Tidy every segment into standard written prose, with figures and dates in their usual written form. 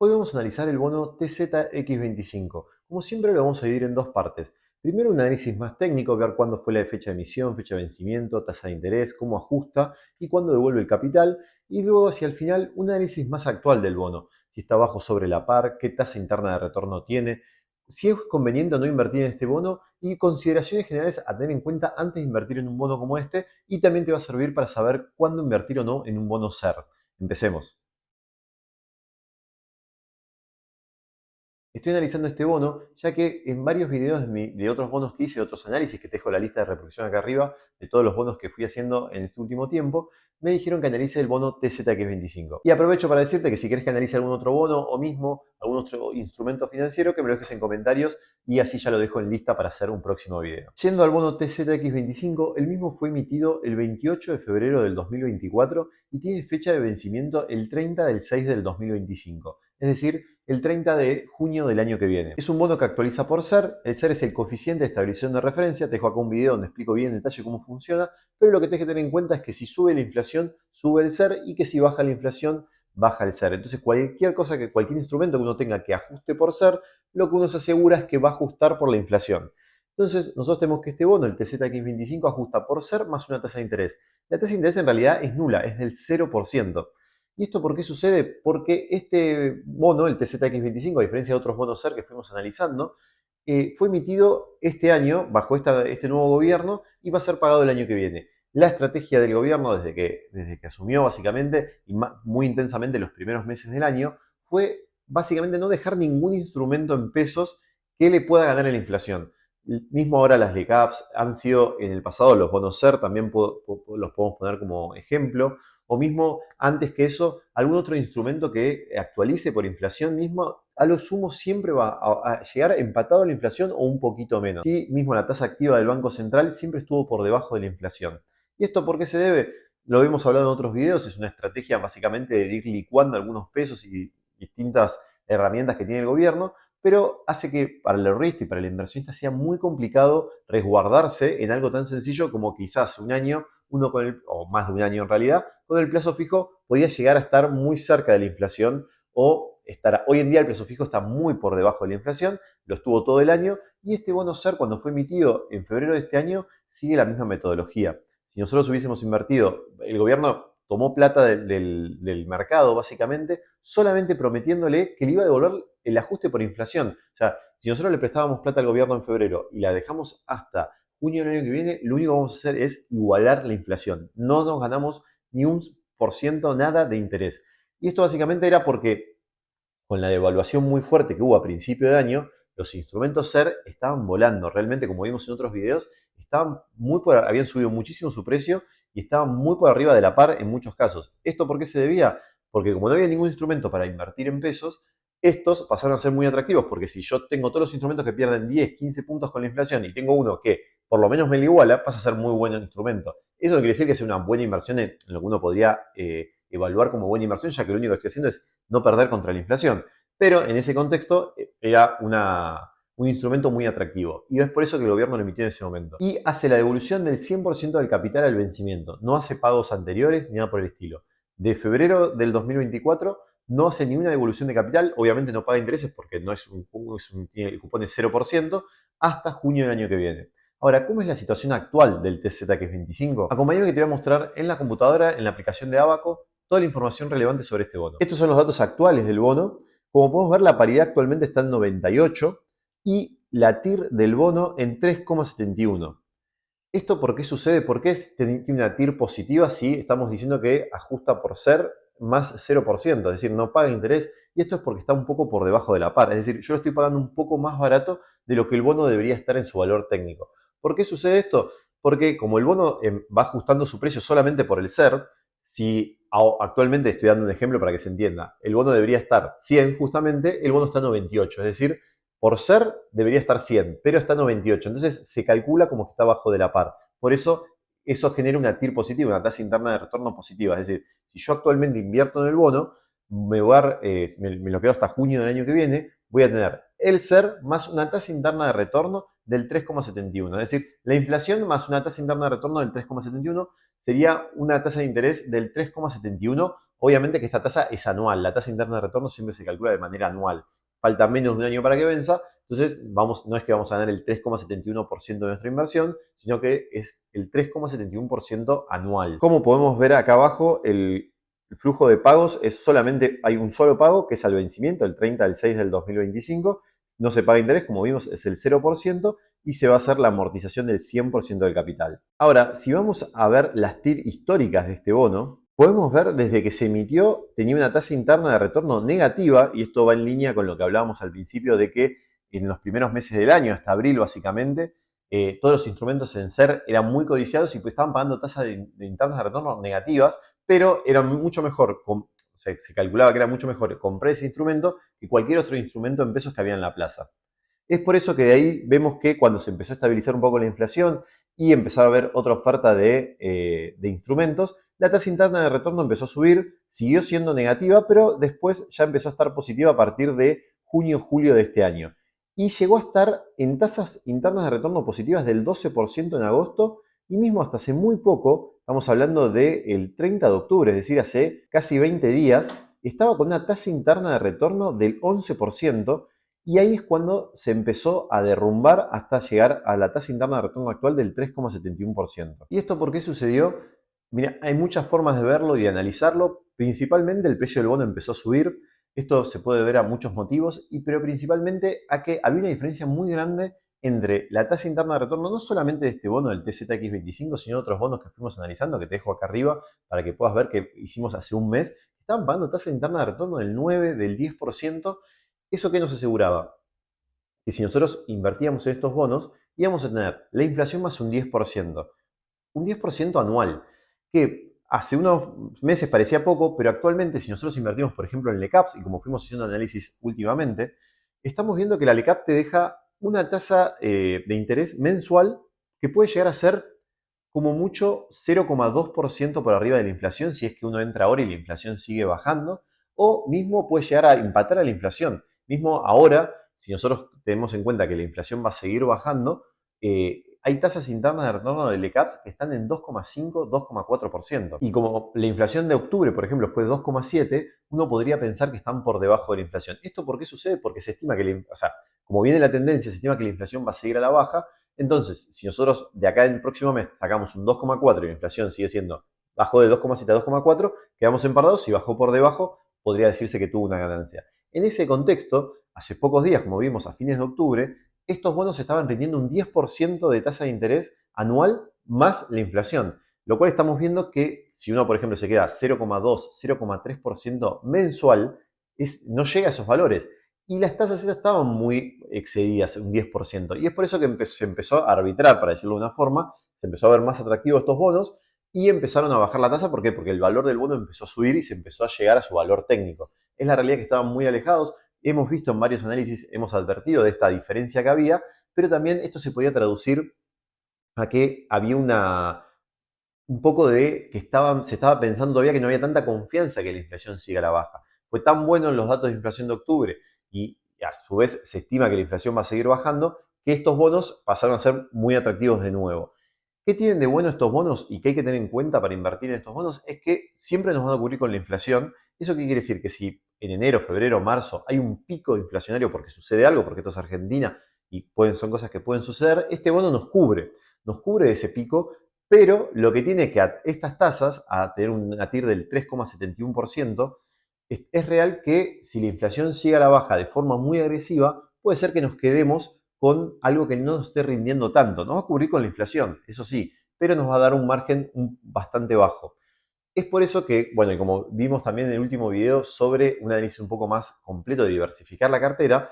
Hoy vamos a analizar el bono TZX25. Como siempre lo vamos a dividir en dos partes. Primero un análisis más técnico, ver cuándo fue la fecha de emisión, fecha de vencimiento, tasa de interés, cómo ajusta y cuándo devuelve el capital. Y luego hacia el final un análisis más actual del bono. Si está bajo sobre la par, qué tasa interna de retorno tiene, si es conveniente o no invertir en este bono y consideraciones generales a tener en cuenta antes de invertir en un bono como este. Y también te va a servir para saber cuándo invertir o no en un bono SER. Empecemos. Estoy analizando este bono, ya que en varios videos de otros bonos que hice, otros análisis, que te dejo la lista de reproducción acá arriba, de todos los bonos que fui haciendo en este último tiempo, me dijeron que analice el bono TZX25. Y aprovecho para decirte que si querés que analice algún otro bono o mismo algún otro instrumento financiero, que me lo dejes en comentarios y así ya lo dejo en lista para hacer un próximo video. Yendo al bono TZX25, el mismo fue emitido el 28 de febrero del 2024 y tiene fecha de vencimiento el 30 del 6 del 2025. Es decir, el 30 de junio del año que viene. Es un bono que actualiza por SER. El SER es el coeficiente de estabilización de referencia. Te dejo acá un video donde explico bien en detalle cómo funciona, pero lo que tienes que tener en cuenta es que si sube la inflación, sube el SER, y que si baja la inflación, baja el SER. Entonces cualquier instrumento que uno tenga que ajuste por SER, lo que uno se asegura es que va a ajustar por la inflación. Entonces nosotros tenemos que este bono, el TZX25, ajusta por SER más una tasa de interés. La tasa de interés en realidad es nula, es del 0%. ¿Y esto por qué sucede? Porque este bono, el TZX25, a diferencia de otros bonos SER que fuimos analizando, fue emitido este año bajo este nuevo gobierno y va a ser pagado el año que viene. La estrategia del gobierno desde que asumió básicamente y muy intensamente los primeros meses del año fue básicamente no dejar ningún instrumento en pesos que le pueda ganar en la inflación. Mismo ahora las LECAPs han sido en el pasado, los bonos SER también los podemos poner como ejemplo, o mismo antes que eso, algún otro instrumento que actualice por inflación mismo, a lo sumo siempre va a llegar empatado a la inflación o un poquito menos. Sí, mismo la tasa activa del Banco Central siempre estuvo por debajo de la inflación. ¿Y esto por qué se debe? Lo hemos hablado en otros videos, es una estrategia básicamente de ir licuando algunos pesos y distintas herramientas que tiene el gobierno, pero hace que para el ahorrista y para el inversionista sea muy complicado resguardarse en algo tan sencillo como quizás un año, o más de un año en realidad, con el plazo fijo podía llegar a estar muy cerca de la inflación o estar. Hoy en día el plazo fijo está muy por debajo de la inflación, lo estuvo todo el año, y este bono SER, cuando fue emitido en febrero de este año, sigue la misma metodología. Si nosotros hubiésemos invertido, el gobierno tomó plata del mercado básicamente, solamente prometiéndole que le iba a devolver el ajuste por inflación. O sea, si nosotros le prestábamos plata al gobierno en febrero y la dejamos hasta junio del año que viene, lo único que vamos a hacer es igualar la inflación. No nos ganamos ni un por ciento nada de interés. Y esto básicamente era porque con la devaluación muy fuerte que hubo a principio de año, los instrumentos SER estaban volando. Realmente, como vimos en otros videos, habían subido muchísimo su precio y estaban muy por arriba de la par en muchos casos. ¿Esto por qué se debía? Porque como no había ningún instrumento para invertir en pesos, estos pasaron a ser muy atractivos, porque si yo tengo todos los instrumentos que pierden 10, 15 puntos con la inflación y tengo uno que por lo menos me lo iguala, pasa a ser muy buen instrumento. Eso no quiere decir que sea una buena inversión en lo que uno podría evaluar como buena inversión, ya que lo único que estoy haciendo es no perder contra la inflación. Pero en ese contexto era un instrumento muy atractivo. Y es por eso que el gobierno lo emitió en ese momento. Y hace la devolución del 100% del capital al vencimiento. No hace pagos anteriores ni nada por el estilo. De febrero del 2024 no hace ninguna devolución de capital. Obviamente no paga intereses porque no el cupón es 0%, hasta junio del año que viene. Ahora, ¿cómo es la situación actual del TZX25? Acompáñame que te voy a mostrar en la computadora, en la aplicación de Abaco, toda la información relevante sobre este bono. Estos son los datos actuales del bono. Como podemos ver, la paridad actualmente está en 98 y la TIR del bono en 3,71. ¿Esto por qué sucede? ¿Por qué tiene una TIR positiva si estamos diciendo que ajusta por SER más 0%? Es decir, no paga interés. Y esto es porque está un poco por debajo de la par. Es decir, yo lo estoy pagando un poco más barato de lo que el bono debería estar en su valor técnico. ¿Por qué sucede esto? Porque como el bono va ajustando su precio solamente por el SER, si actualmente estoy dando un ejemplo para que se entienda, el bono debería estar 100 justamente, el bono está 98. Es decir, por SER debería estar 100, pero está 98. Entonces se calcula como que está bajo de la par. Por eso genera una TIR positiva, una tasa interna de retorno positiva. Es decir, si yo actualmente invierto en el bono, me lo quedo hasta junio del año que viene, voy a tener el SER más una tasa interna de retorno del 3,71. Es decir, la inflación más una tasa interna de retorno del 3,71 sería una tasa de interés del 3,71 Obviamente que esta tasa es anual, la tasa interna de retorno siempre se calcula de manera anual. Falta menos de un año para que venza, entonces no es que vamos a ganar el 3,71% de nuestra inversión, sino que es el 3,71% anual. Como podemos ver acá abajo, el flujo de pagos es solamente, hay un solo pago que es al vencimiento, el 30 del 6 del 2025, no se paga interés, como vimos es el 0%, y se va a hacer la amortización del 100% del capital. Ahora, si vamos a ver las TIR históricas de este bono, podemos ver desde que se emitió tenía una tasa interna de retorno negativa, y esto va en línea con lo que hablábamos al principio de que en los primeros meses del año, hasta abril básicamente, todos los instrumentos en SER eran muy codiciados y pues estaban pagando tasas de internas de retorno negativas, pero era mucho mejor, se calculaba que era mucho mejor comprar ese instrumento que cualquier otro instrumento en pesos que había en la plaza. Es por eso que de ahí vemos que cuando se empezó a estabilizar un poco la inflación y empezaba a haber otra oferta de instrumentos, la tasa interna de retorno empezó a subir, siguió siendo negativa, pero después ya empezó a estar positiva a partir de junio-julio de este año. Y llegó a estar en tasas internas de retorno positivas del 12% en agosto y mismo hasta hace muy poco, estamos hablando del 30 de octubre, es decir, hace casi 20 días, estaba con una tasa interna de retorno del 11%. Y ahí es cuando se empezó a derrumbar hasta llegar a la tasa interna de retorno actual del 3,71%. ¿Y esto por qué sucedió? Mira, hay muchas formas de verlo y de analizarlo. Principalmente el precio del bono empezó a subir. Esto se puede ver a muchos motivos, pero principalmente a que había una diferencia muy grande entre la tasa interna de retorno, no solamente de este bono del TZX25, sino de otros bonos que fuimos analizando, que te dejo acá arriba para que puedas ver que hicimos hace un mes. Estaban pagando tasa interna de retorno del 9, del 10%. ¿Eso qué nos aseguraba? Que si nosotros invertíamos en estos bonos, íbamos a tener la inflación más un 10% anual, que hace unos meses parecía poco, pero actualmente si nosotros invertimos, por ejemplo, en LECAPS, y como fuimos haciendo análisis últimamente, estamos viendo que la LECAP te deja una tasa de interés mensual que puede llegar a ser como mucho 0,2% por arriba de la inflación si es que uno entra ahora y la inflación sigue bajando, o mismo puede llegar a empatar a la inflación. Mismo ahora, si nosotros tenemos en cuenta que la inflación va a seguir bajando, hay tasas internas de retorno de LECAPS que están en 2,5, 2,4%. Y como la inflación de octubre, por ejemplo, fue 2,7, uno podría pensar que están por debajo de la inflación. ¿Esto por qué sucede? Porque se estima que, como viene la tendencia, se estima que la inflación va a seguir a la baja. Entonces, si nosotros de acá en el próximo mes sacamos un 2,4 y la inflación sigue siendo, bajó de 2,7 a 2,4, quedamos empatados. Si bajó por debajo, podría decirse que tuvo una ganancia. En ese contexto, hace pocos días, como vimos a fines de octubre, estos bonos estaban rindiendo un 10% de tasa de interés anual más la inflación, lo cual estamos viendo que si uno, por ejemplo, se queda 0,2, 0,3% mensual, no llega a esos valores. Y las tasas esas estaban muy excedidas, un 10%. Y es por eso que se empezó a arbitrar, para decirlo de una forma, se empezó a ver más atractivos estos bonos y empezaron a bajar la tasa. ¿Por qué? Porque el valor del bono empezó a subir y se empezó a llegar a su valor técnico. Es la realidad que estaban muy alejados. Hemos visto en varios análisis, hemos advertido de esta diferencia que había, pero también esto se podía traducir a que había un poco de que se estaba pensando todavía que no había tanta confianza que la inflación siga a la baja. Fue tan bueno en los datos de inflación de octubre y a su vez se estima que la inflación va a seguir bajando, que estos bonos pasaron a ser muy atractivos de nuevo. ¿Qué tienen de bueno estos bonos y qué hay que tener en cuenta para invertir en estos bonos? Es que siempre nos van a ocurrir con la inflación. ¿Eso qué quiere decir? Que si en enero, febrero, marzo hay un pico inflacionario porque sucede algo, porque esto es Argentina y son cosas que pueden suceder, este bono nos cubre de ese pico, pero lo que tiene es que a estas tasas, a tener una TIR del 3,71%, es real que si la inflación sigue a la baja de forma muy agresiva, puede ser que nos quedemos con algo que no nos esté rindiendo tanto. Nos va a cubrir con la inflación, eso sí, pero nos va a dar un margen bastante bajo. Es por eso que, bueno, y como vimos también en el último video sobre un análisis un poco más completo de diversificar la cartera,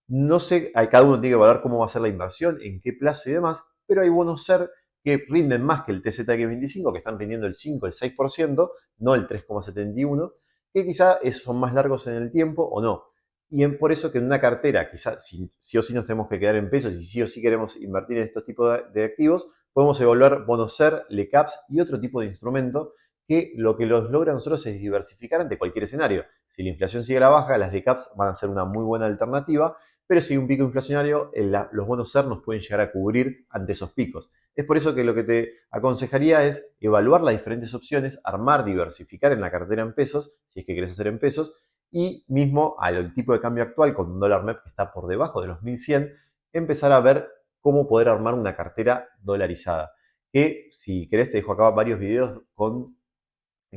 no sé, cada uno tiene que evaluar cómo va a ser la inversión, en qué plazo y demás, pero hay bonos SER que rinden más que el TZX25, que están rindiendo el 5, el 6%, no el 3,71%, que quizá son más largos en el tiempo o no. Y es por eso que en una cartera, quizá sí o sí nos tenemos que quedar en pesos y sí o sí queremos invertir en estos tipos de activos, podemos evaluar bonos SER, LECAPS y otro tipo de instrumento que lo que los logra a nosotros es diversificar ante cualquier escenario. Si la inflación sigue a la baja, las LECAPS van a ser una muy buena alternativa. pero si hay un pico inflacionario, los bonos SER nos pueden llegar a cubrir ante esos picos. Es por eso que lo que te aconsejaría es evaluar las diferentes opciones, armar, diversificar en la cartera en pesos, si es que querés hacer en pesos, y mismo al tipo de cambio actual, con un dólar MEP que está por debajo de los 1100, empezar a ver cómo poder armar una cartera dolarizada. Que si querés te dejo acá varios videos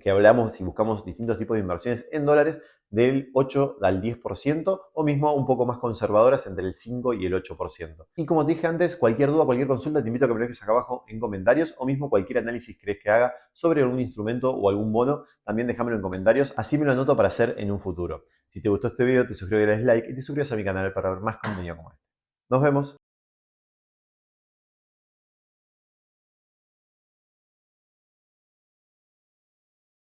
que hablamos y buscamos distintos tipos de inversiones en dólares del 8 al 10% o mismo un poco más conservadoras entre el 5 y el 8%. Y como te dije antes, cualquier duda, cualquier consulta, te invito a que me lo dejes acá abajo en comentarios o mismo cualquier análisis que querés que haga sobre algún instrumento o algún bono, también déjamelo en comentarios, así me lo anoto para hacer en un futuro. Si te gustó este video, te suscribo y le des like y te suscribas a mi canal para ver más contenido como este. Nos vemos.